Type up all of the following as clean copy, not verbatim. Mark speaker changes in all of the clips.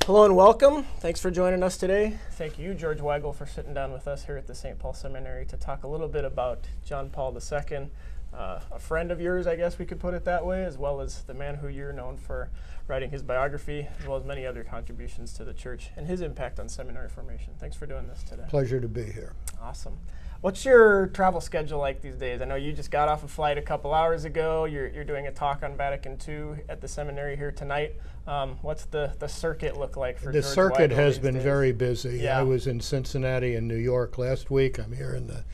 Speaker 1: Hello and welcome. Thanks for joining us today. Thank you, George Weigel, for sitting down with us here at the St. Paul Seminary to talk a little bit about John Paul II, a friend of yours, I guess we could put it that way, as well as the man who you're known for writing his biography, as well as many other contributions to the church and his impact on seminary formation. Thanks for doing this today.
Speaker 2: Pleasure to be here.
Speaker 1: Awesome. What's your travel schedule like these days? I know you just got off a flight a couple hours ago. You're doing a talk on Vatican II at the seminary here tonight. What's the circuit look like for George
Speaker 2: The circuit
Speaker 1: Weigel
Speaker 2: has
Speaker 1: these
Speaker 2: been
Speaker 1: days?
Speaker 2: very busy.
Speaker 1: Yeah.
Speaker 2: I was in Cincinnati and New York last week. I'm here in the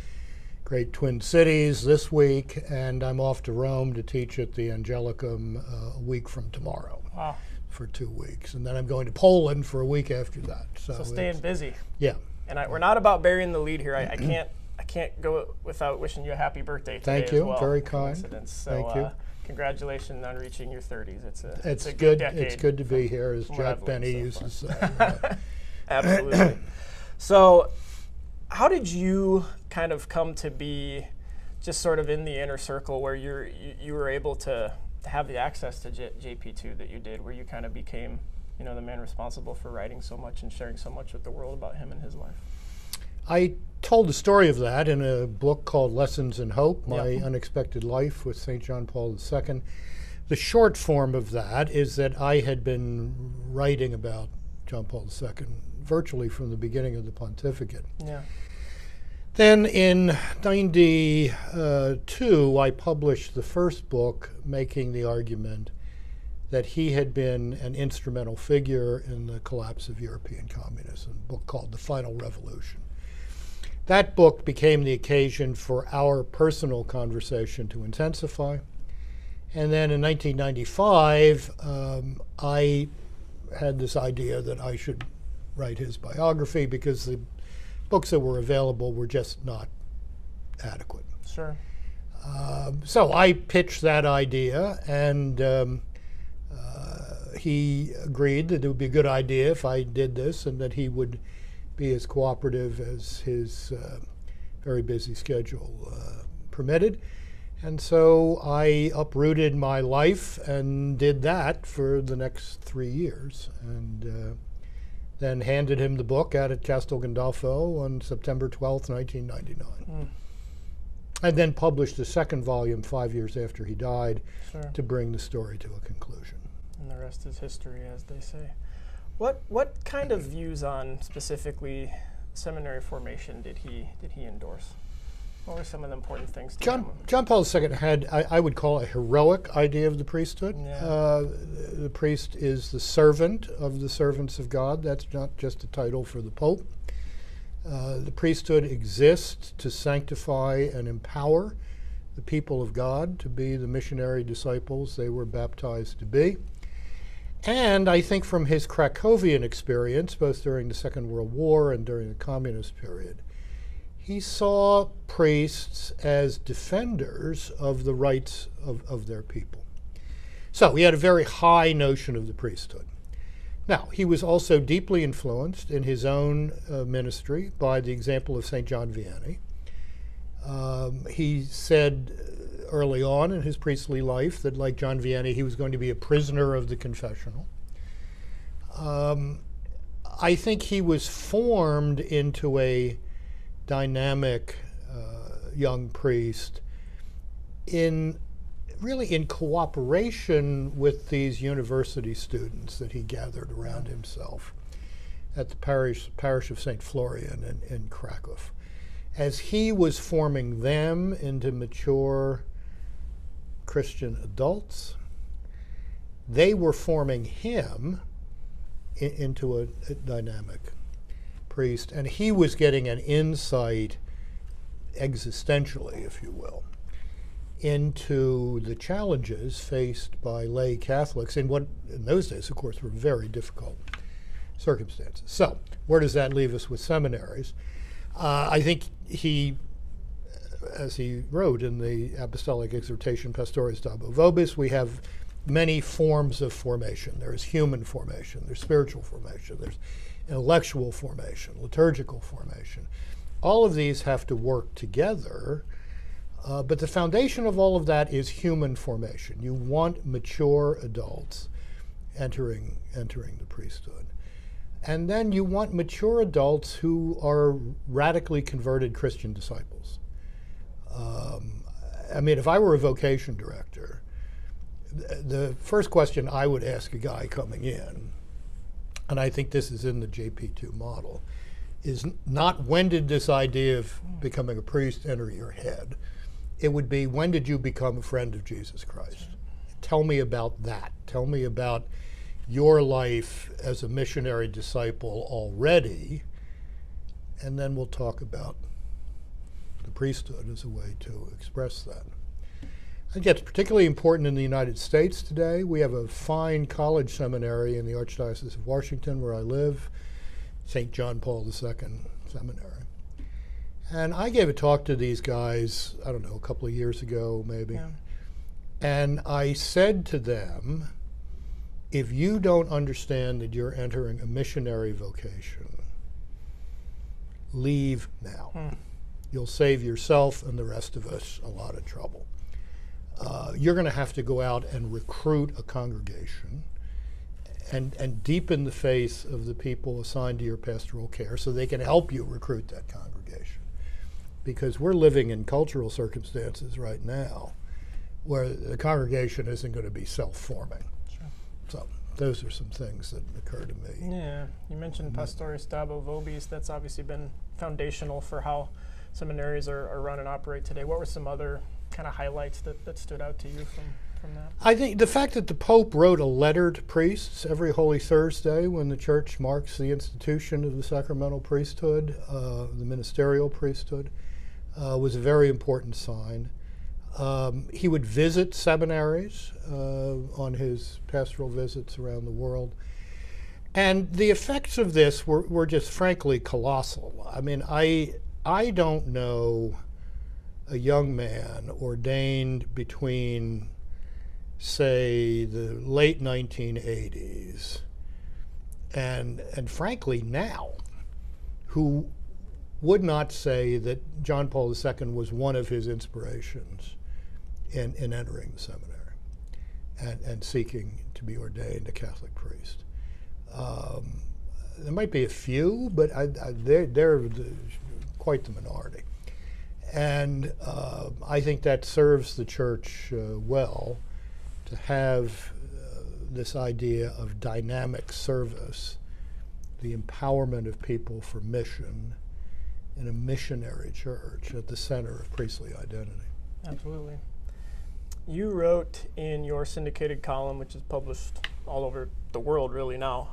Speaker 2: great Twin Cities this week, and I'm off to Rome to teach at the Angelicum a week from tomorrow.
Speaker 1: Wow.
Speaker 2: For 2 weeks. And then I'm going to Poland for a week after that.
Speaker 1: So staying busy.
Speaker 2: Yeah.
Speaker 1: And we're not about burying the lead here. I can't go without wishing you a happy birthday today.
Speaker 2: Thank you.
Speaker 1: As well.
Speaker 2: Very kind.
Speaker 1: So,
Speaker 2: Thank you.
Speaker 1: Congratulations on reaching your 30s.
Speaker 2: It's
Speaker 1: a
Speaker 2: good.
Speaker 1: decade.
Speaker 2: It's good to be here, as
Speaker 1: from what
Speaker 2: Jack
Speaker 1: I've
Speaker 2: Benny
Speaker 1: learned
Speaker 2: used
Speaker 1: so
Speaker 2: to say.
Speaker 1: Absolutely. So, how did you kind of come to be just sort of in the inner circle where you were able to have the access to JP2 that you did, where you kind of became, the man responsible for writing so much and sharing so much with the world about him and his life?
Speaker 2: I told the story of that in a book called Lessons in Hope, My
Speaker 1: Yeah.
Speaker 2: Unexpected Life with St. John Paul II. The short form of that is that I had been writing about John Paul II virtually from the beginning of the pontificate.
Speaker 1: Yeah.
Speaker 2: Then in '92, I published the first book making the argument that he had been an instrumental figure in the collapse of European communism, a book called The Final Revolution. That book became the occasion for our personal conversation to intensify. And then in 1995, I had this idea that I should write his biography because the books that were available were just not adequate.
Speaker 1: Sure.
Speaker 2: So I pitched that idea, and he agreed that it would be a good idea if I did this and that he would be as cooperative as his very busy schedule permitted. And so I uprooted my life and did that for the next 3 years, and then handed him the book out at Castel Gandolfo on September 12th, 1999. And then published the second volume 5 years after he died.
Speaker 1: Sure.
Speaker 2: To bring the story to a conclusion.
Speaker 1: And the rest is history, as they say. What kind of views on specifically seminary formation did he endorse? What were some of the important things to him?
Speaker 2: John Paul II had, I would call, a heroic idea of the priesthood.
Speaker 1: Yeah.
Speaker 2: The priest is the servant of the servants of God. That's not just a title for the Pope. The priesthood exists to sanctify and empower the people of God to be the missionary disciples they were baptized to be. And I think from his Krakowian experience, both during the Second World War and during the communist period, he saw priests as defenders of the rights of their people. So he had a very high notion of the priesthood. Now, he was also deeply influenced in his own ministry by the example of St. John Vianney. He said early on in his priestly life that, like John Vianney, he was going to be a prisoner of the confessional. I think he was formed into a dynamic young priest really in cooperation with these university students that he gathered around himself at the parish of St. Florian in Krakow. As he was forming them into mature Christian adults, they were forming him into a dynamic priest, and he was getting an insight existentially, if you will, into the challenges faced by lay Catholics in what in those days, of course, were very difficult circumstances. So where does that leave us with seminaries? I think he, as he wrote in the Apostolic Exhortation Pastoris Dabo Vobis, we have many forms of formation. There's human formation, there's spiritual formation, there's intellectual formation, liturgical formation. All of these have to work together, but the foundation of all of that is human formation. You want mature adults entering the priesthood. And then you want mature adults who are radically converted Christian disciples. I mean, if I were a vocation director, the first question I would ask a guy coming in, and I think this is in the JP2 model, is not when did this idea of becoming a priest enter your head. It would be, when did you become a friend of Jesus Christ? Tell me about that. Tell me about your life as a missionary disciple already, and then we'll talk about the priesthood as a way to express that. I think it's particularly important in the United States today. We have a fine college seminary in the Archdiocese of Washington, where I live, St. John Paul II Seminary. And I gave a talk to these guys, I don't know, a couple of years ago maybe. Yeah. And I said to them, if you don't understand that you're entering a missionary vocation, leave now. You'll save yourself and the rest of us a lot of trouble. You're going to have to go out and recruit a congregation and deepen the faith of the people assigned to your pastoral care so they can help you recruit that congregation. Because we're living in cultural circumstances right now where the congregation isn't going to be self-forming. Sure. So those are some things that occur to me.
Speaker 1: Yeah, you mentioned Pastoris Dabo Vobis. That's obviously been foundational for how seminaries are run and operate today. What were some other kind of highlights that stood out to you from that? I
Speaker 2: think the fact that the Pope wrote a letter to priests every Holy Thursday when the Church marks the institution of the sacramental priesthood, the ministerial priesthood, was a very important sign. He would visit seminaries on his pastoral visits around the world. And the effects of this were just frankly colossal. I mean, I don't know a young man ordained between, say, the late 1980s and frankly now, who would not say that John Paul II was one of his inspirations in entering the seminary and seeking to be ordained a Catholic priest. There might be a few, but they're quite the minority. And I think that serves the Church well to have this idea of dynamic service, the empowerment of people for mission in a missionary church at the center of priestly identity.
Speaker 1: Absolutely. You wrote in your syndicated column, which is published all over the world really now,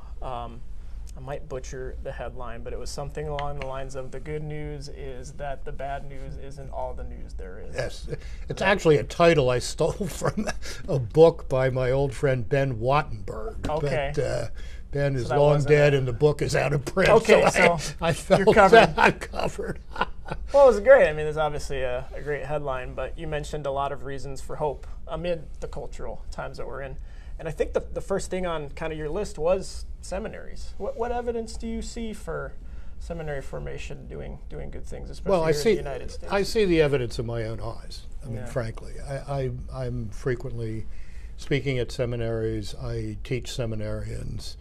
Speaker 1: I might butcher the headline, but it was something along the lines of, the good news is that the bad news isn't all the news there is.
Speaker 2: Yes, it's actually a title I stole from a book by my old friend Ben Wattenberg.
Speaker 1: Okay.
Speaker 2: But Ben is long dead and the book is out of print.
Speaker 1: Okay,
Speaker 2: so I felt
Speaker 1: you're covered.
Speaker 2: that I'm covered.
Speaker 1: Well, it was great. I mean, there's obviously a great headline, but you mentioned a lot of reasons for hope amid the cultural times that we're in. And I think the first thing on kind of your list was seminaries. What evidence do you see for seminary formation doing good things, especially here in the United States?
Speaker 2: I see the evidence in my own eyes. I mean, frankly, I'm frequently speaking at seminaries. I teach seminarians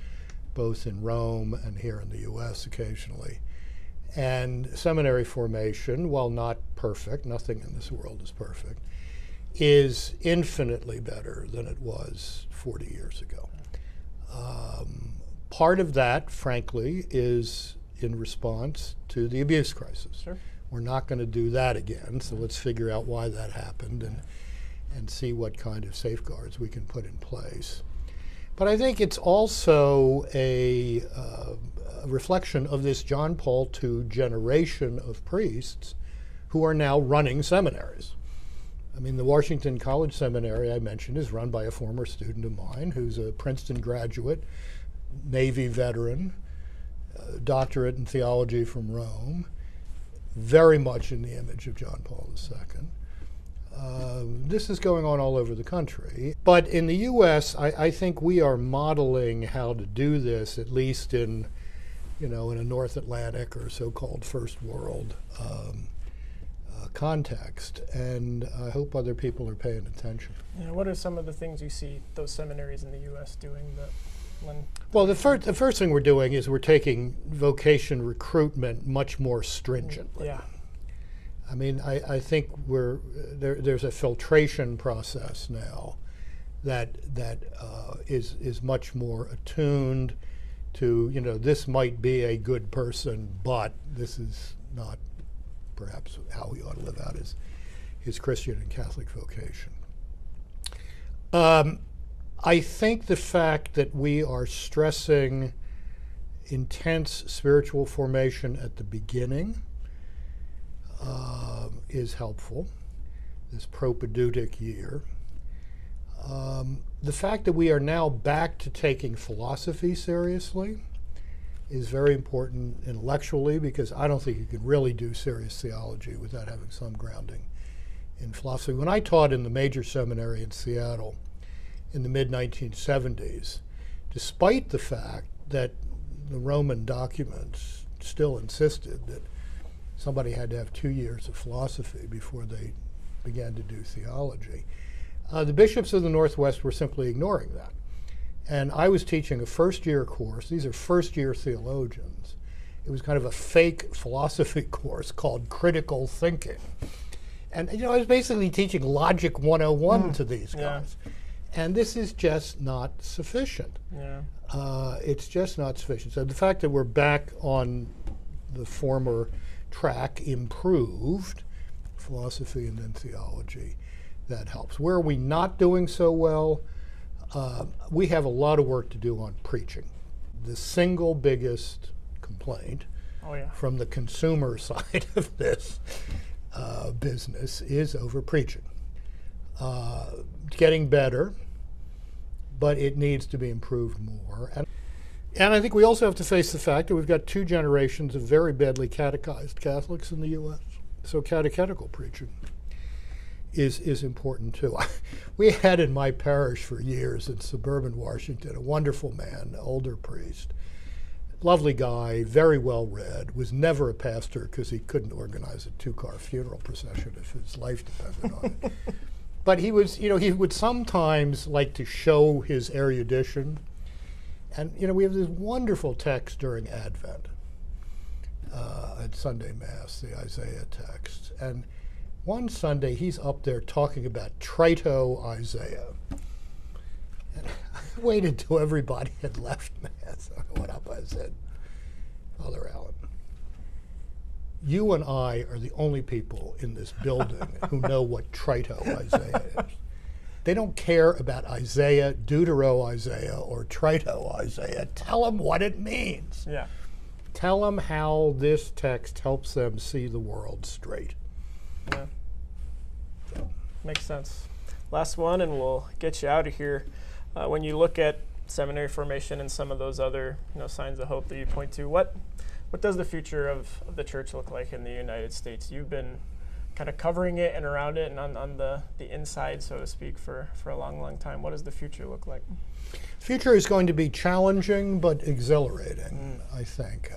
Speaker 2: both in Rome and here in the U.S. occasionally. And seminary formation, while not perfect, nothing in this world is perfect, is infinitely better than it was 40 years ago. Part of that, frankly, is in response to the abuse crisis.
Speaker 1: Sure.
Speaker 2: We're not going to do that again, so let's figure out why that happened and see what kind of safeguards we can put in place. But I think it's also a reflection of this John Paul II generation of priests who are now running seminaries. I mean, the Washington College Seminary I mentioned is run by a former student of mine who's a Princeton graduate, Navy veteran, doctorate in theology from Rome, very much in the image of John Paul II. This is going on all over the country. But in the U.S., I think we are modeling how to do this, at least in a North Atlantic or so-called first world context, and I hope other people are paying attention.
Speaker 1: What are some of the things you see those seminaries in the U.S. doing that
Speaker 2: Well, the first thing we're doing is we're taking vocation recruitment much more stringently.
Speaker 1: Yeah.
Speaker 2: I mean, I think there's a filtration process now that is much more attuned to, this might be a good person, but this is not perhaps how he ought to live out his Christian and Catholic vocation. I think the fact that we are stressing intense spiritual formation at the beginning is helpful, this propedeutic year. The fact that we are now back to taking philosophy seriously is very important intellectually, because I don't think you can really do serious theology without having some grounding in philosophy. When I taught in the major seminary in Seattle in the mid-1970s, despite the fact that the Roman documents still insisted that somebody had to have 2 years of philosophy before they began to do theology, the bishops of the Northwest were simply ignoring that. And I was teaching a first-year course. These are first-year theologians. It was kind of a fake philosophy course called Critical Thinking. And I was basically teaching Logic 101 to these guys. And this is just not sufficient.
Speaker 1: Yeah.
Speaker 2: It's just not sufficient. So the fact that we're back on the former track, improved philosophy and then theology, that helps. Where are we not doing so well? We have a lot of work to do on preaching. The single biggest complaint from the consumer side of this business is over preaching. Getting better, but it needs to be improved more. And I think we also have to face the fact that we've got 2 generations of very badly catechized Catholics in the U.S. So catechetical preaching is important too. We had in my parish for years in suburban Washington a wonderful man, an older priest, lovely guy, very well read, was never a pastor because he couldn't organize a 2-car funeral procession if his life depended on it. But he was, he would sometimes like to show his erudition. And, we have this wonderful text during Advent at Sunday Mass, the Isaiah text. And one Sunday, he's up there talking about Trito Isaiah. And I waited till everybody had left Mass. I went up, I said, Father Allen, you and I are the only people in this building who know what Trito Isaiah is. They don't care about Isaiah, Deutero Isaiah, or Trito Isaiah. Tell them what it means.
Speaker 1: Yeah.
Speaker 2: Tell them how this text helps them see the world straight.
Speaker 1: Yeah. Makes sense. Last one, and we'll get you out of here. When you look at seminary formation and some of those other signs of hope that you point to, what does the future of the church look like in the United States? You've been kind of covering it and around it and on the inside, so to speak, for a long, long time. What does the future look like?
Speaker 2: The future is going to be challenging but exhilarating, I think.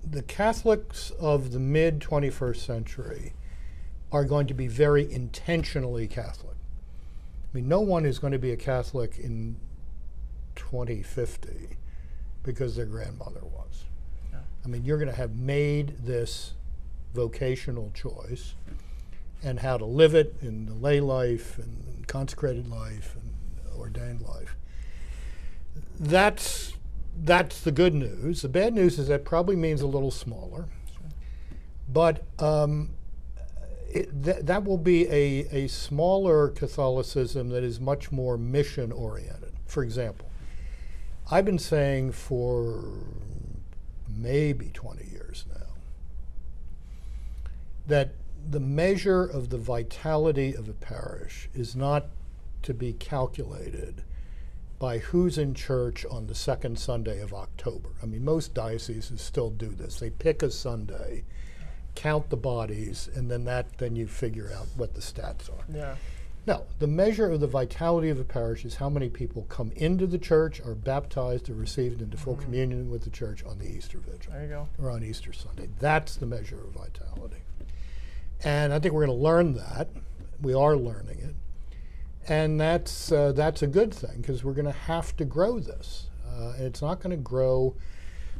Speaker 2: The Catholics of the mid-21st century are going to be very intentionally Catholic. I mean, no one is going to be a Catholic in 2050 because their grandmother was. Yeah. I mean, you're going to have made this vocational choice and how to live it in the lay life and consecrated life and ordained life. That's the good news. The bad news is that probably means a little smaller. Sure. But that will be a smaller Catholicism that is much more mission-oriented. For example, I've been saying for maybe 20 years now that the measure of the vitality of a parish is not to be calculated by who's in church on the second Sunday of October. I mean, most dioceses still do this. They pick a Sunday, count the bodies, and then you figure out what the stats are.
Speaker 1: Yeah.
Speaker 2: No, the measure of the vitality of a parish is how many people come into the church, are baptized, or received into full communion with the church on the Easter Vigil.
Speaker 1: There you go.
Speaker 2: Or on Easter Sunday. That's the measure of vitality. And I think we're going to learn that. We are learning it. And that's a good thing, because we're going to have to grow this. And it's not going to grow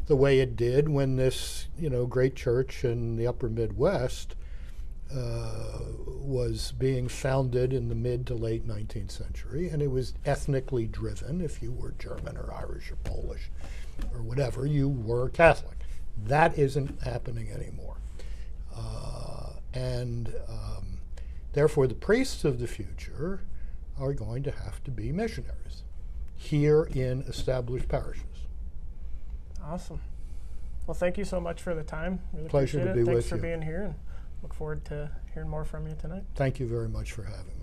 Speaker 2: the way it did when this, great church in the upper Midwest was being founded in the mid to late 19th century, and it was ethnically driven. If you were German or Irish or Polish or whatever, you were Catholic. That isn't happening anymore. Therefore, the priests of the future are going to have to be missionaries here in established parishes.
Speaker 1: Awesome. Well, thank you so much for the time. Really
Speaker 2: Pleasure
Speaker 1: appreciate
Speaker 2: to
Speaker 1: it.
Speaker 2: be
Speaker 1: Thanks
Speaker 2: with
Speaker 1: for
Speaker 2: you.
Speaker 1: being here, and look forward to hearing more from you tonight.
Speaker 2: Thank you very much for having me.